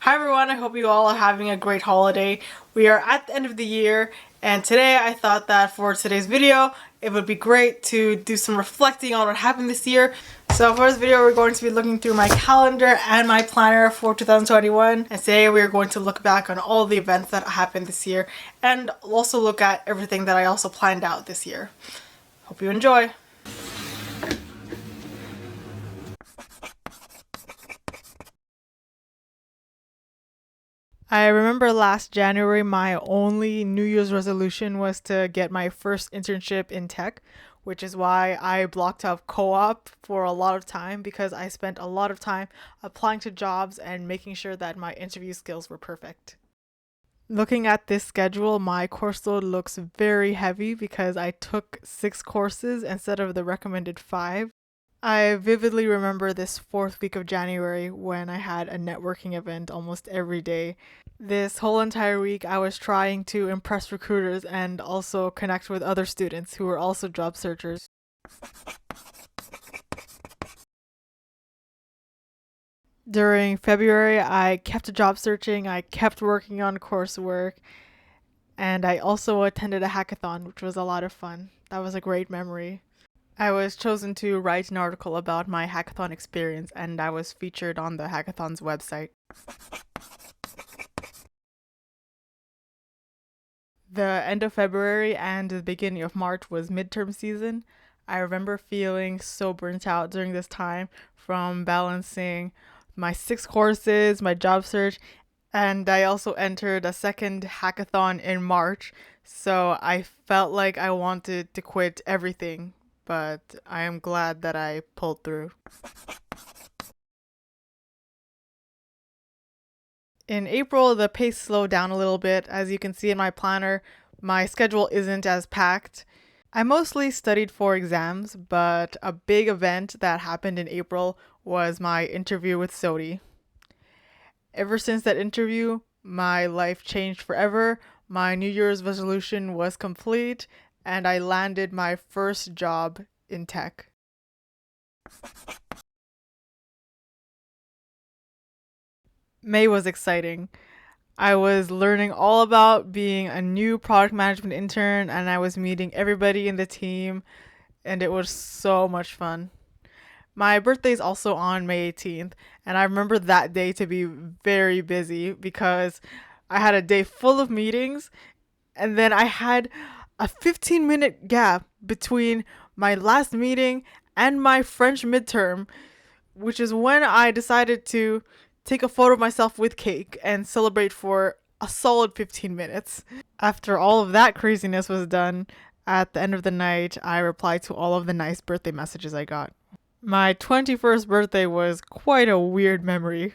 Hi everyone, I hope you all are having a great holiday. We are at the end of the year, and today I thought that for today's video it would be great to do some reflecting on what happened this year. So for this video we're going to be looking through my calendar and my planner for 2021, and today we are going to look back on all the events that happened this year and also look at everything that I also planned out this year. Hope you enjoy! I remember last January my only New Year's resolution was to get my first internship in tech, which is why I blocked off co-op for a lot of time because I spent a lot of time applying to jobs and making sure that my interview skills were perfect. Looking at this schedule, my course load looks very heavy because I took 6 courses instead of the recommended 5. I vividly remember this fourth week of January when I had a networking event almost every day. This whole entire week, I was trying to impress recruiters and also connect with other students who were also job searchers. During February, I kept job searching, I kept working on coursework, and I also attended a hackathon, which was a lot of fun. That was a great memory. I was chosen to write an article about my hackathon experience, and I was featured on the hackathon's website. The end of February and the beginning of March was midterm season. I remember feeling so burnt out during this time from balancing my 6 courses, my job search, and I also entered a second hackathon in March. So I felt like I wanted to quit everything, but I am glad that I pulled through. In April, the pace slowed down a little bit. As you can see in my planner, my schedule isn't as packed. I mostly studied for exams, but a big event that happened in April was my interview with Sodi. Ever since that interview, my life changed forever. My New Year's resolution was complete, and I landed my first job in tech. May was exciting. I was learning all about being a new product management intern, and I was meeting everybody in the team, and it was so much fun. My birthday is also on May 18th, and I remember that day to be very busy because I had a day full of meetings, and then I had a 15-minute gap between my last meeting and my French midterm, which is when I decided to take a photo of myself with cake and celebrate for a solid 15 minutes. After all of that craziness was done, at the end of the night, I replied to all of the nice birthday messages I got. My 21st birthday was quite a weird memory.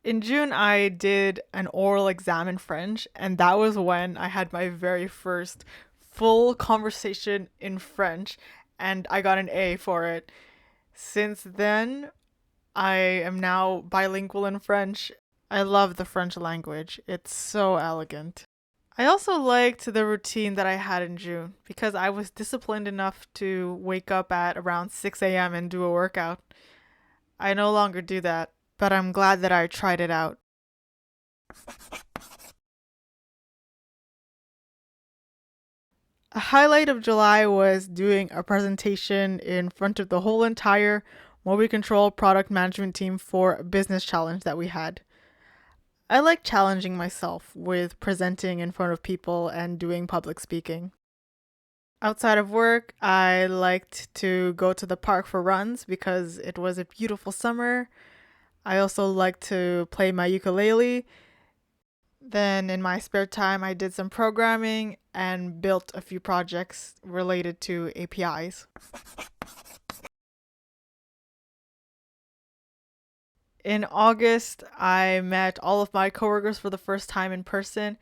In June, I did an oral exam in French, and that was when I had my very first full conversation in French, and I got an A for it. Since then, I am now bilingual in French. I love the French language, it's so elegant. I also liked the routine that I had in June because I was disciplined enough to wake up at around 6 a.m. and do a workout. I no longer do that, but I'm glad that I tried it out. A highlight of July was doing a presentation in front of the whole entire Mobi Control product management team for a business challenge that we had. I like challenging myself with presenting in front of people and doing public speaking. Outside of work, I liked to go to the park for runs because it was a beautiful summer. I also liked to play my ukulele. Then in my spare time, I did some programming and built a few projects related to APIs. In August, I met all of my coworkers for the first time in person.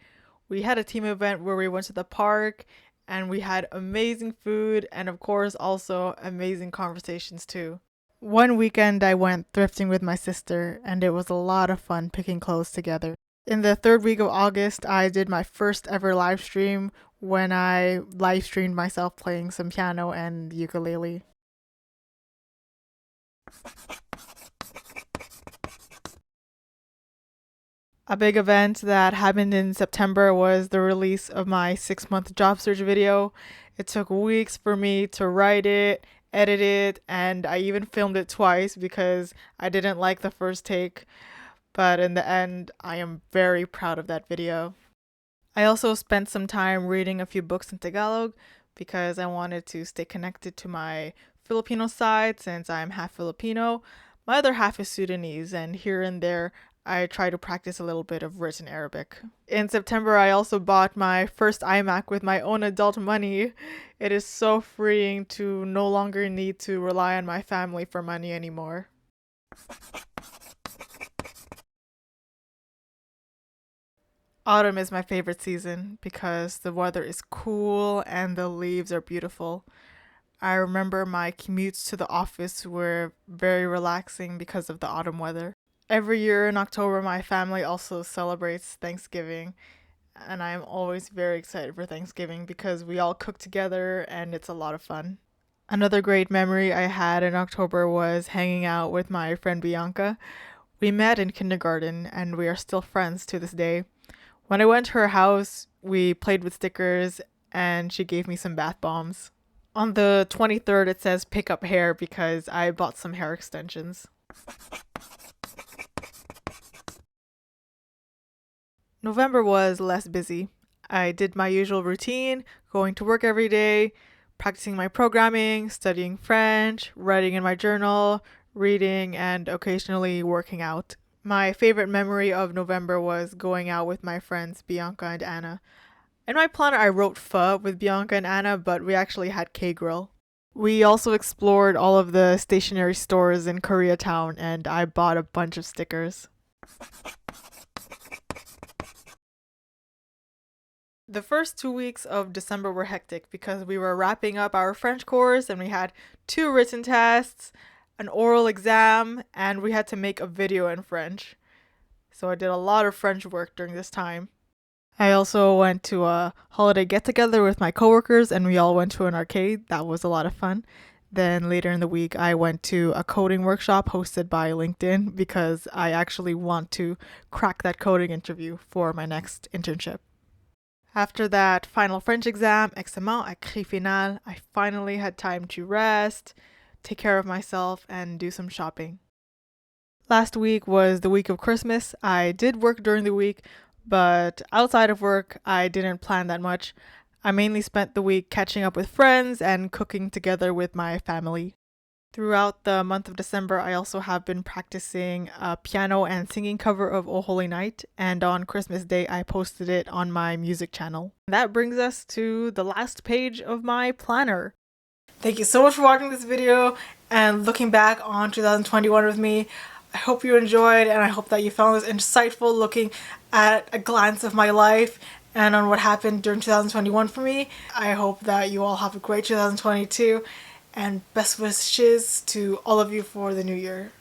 We had a team event where we went to the park and we had amazing food and, of course, also amazing conversations too. One weekend, I went thrifting with my sister, and it was a lot of fun picking clothes together. In the third week of August, I did my first ever live stream when I live streamed myself playing some piano and ukulele. A big event that happened in September was the release of my 6 month job search video. It took weeks for me to write it, edit it, and I even filmed it twice because I didn't like the first take. But in the end, I am very proud of that video. I also spent some time reading a few books in Tagalog because I wanted to stay connected to my Filipino side since I'm half Filipino. My other half is Sudanese, and here and there I try to practice a little bit of written Arabic. In September, I also bought my first iMac with my own adult money. It is so freeing to no longer need to rely on my family for money anymore. Autumn is my favorite season because the weather is cool and the leaves are beautiful. I remember my commutes to the office were very relaxing because of the autumn weather. Every year in October, my family also celebrates Thanksgiving, and I'm always very excited for Thanksgiving because we all cook together and it's a lot of fun. Another great memory I had in October was hanging out with my friend Bianca. We met in kindergarten and we are still friends to this day. When I went to her house, we played with stickers and she gave me some bath bombs. On the 23rd, it says pick up hair because I bought some hair extensions. November was less busy. I did my usual routine, going to work every day, practicing my programming, studying French, writing in my journal, reading, and occasionally working out. My favorite memory of November was going out with my friends Bianca and Anna. In my planner, I wrote pho with Bianca and Anna, but we actually had K-Grill. We also explored all of the stationery stores in Koreatown, and I bought a bunch of stickers. The first 2 weeks of December were hectic because we were wrapping up our French course and we had two written tests, an oral exam, and we had to make a video in French. So I did a lot of French work during this time. I also went to a holiday get together with my coworkers and we all went to an arcade. That was a lot of fun. Then later in the week, I went to a coding workshop hosted by LinkedIn because I actually want to crack that coding interview for my next internship. After that final French exam, examen écrit final, I finally had time to rest, take care of myself, and do some shopping. Last week was the week of Christmas. I did work during the week, but outside of work, I didn't plan that much. I mainly spent the week catching up with friends and cooking together with my family. Throughout the month of December, I also have been practicing a piano and singing cover of Oh Holy Night, and on Christmas Day, I posted it on my music channel. That brings us to the last page of my planner. Thank you so much for watching this video and looking back on 2021 with me. I hope you enjoyed and I hope that you found this insightful, looking at a glance of my life and on what happened during 2021 for me. I hope that you all have a great 2022 and best wishes to all of you for the new year.